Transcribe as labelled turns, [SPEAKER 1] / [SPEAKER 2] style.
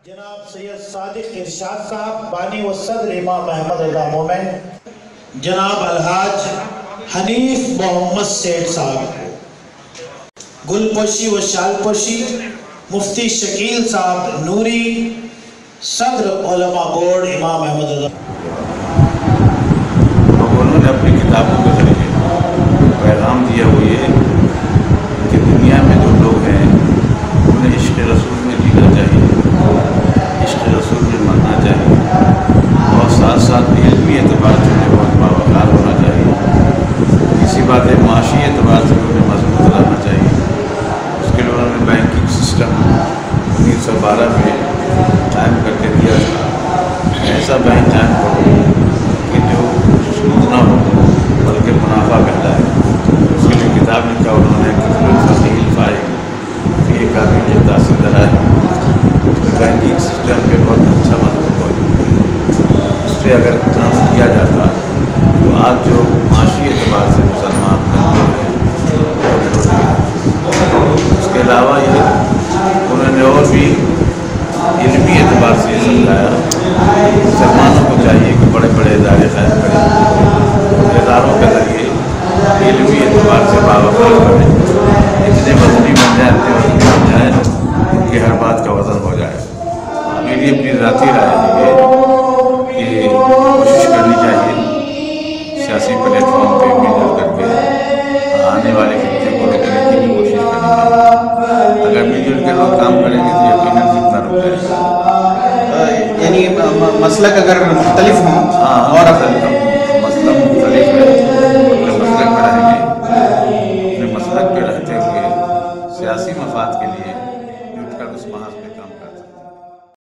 [SPEAKER 1] جناب سید صادق ارشاد صاحب بانی و صدر امام احمد رضا مومن، جناب الحاج حنیف محمد سیٹھ صاحب، گل پوشی و شال پوشی مفتی شکیل صاحب نوری، صدر علماء بورڈ امام احمد رضا۔
[SPEAKER 2] انہوں نے اپنی کتابوں کے ذریعے پیغام دیا وہ یہ کہ دنیا میں جو لوگ ہیں انہیں عشق رسول میں جینا چاہیے، عشق رسول میں مرنا چاہیے، اور ساتھ ساتھ علمی اعتبار سے انہیں بہت باوقار ہونا چاہیے، اسی بات ہے معاشی اعتبار سے انہیں مضبوط رہنا چاہیے۔ اس کے لیے انہوں نے بینکنگ سسٹم 1912 میں قائم کر کے دیا تھا، ایسا بینک قائم کرو کہ جو سود نہ ہو بلکہ منافع پہلا ہے۔ اس کے لیے کتاب لکھا انہوں نے یہ کافی تاثیر درا ہے۔ بینکنگ سسٹم پہ بہت اچھا مضبوط ہو، اس پہ اگر کام کیا جاتا تو آج جو معاشی اعتبار سے مسلمان کمزور ہیں۔ اس کے علاوہ یہ انہوں نے اور بھی علمی اعتبار سے یہ سمجھایا مسلمانوں کو چاہیے کہ بڑے بڑے ادارے قائم کریں، اداروں کے ذریعے علمی اعتبار سے باوقار کریں، اتنے وزنی بن جائیں اتنے وزنی بن جائیں کہ ہر بات کا وزن ہو جائے۔ میری اپنی ذاتی رائے ہے کہ کوشش کرنی چاہیے سیاسی پلیٹ فارم پہ مل جل کر کے آنے والے خطے کو روکنے کی بھی کوشش کرنی چاہیے۔ اگر مل جل کے لوگ کام کریں گے تو یقیناً اتنا رک جائے گا۔
[SPEAKER 3] یعنی مسلک اگر مختلف ہوں
[SPEAKER 2] اور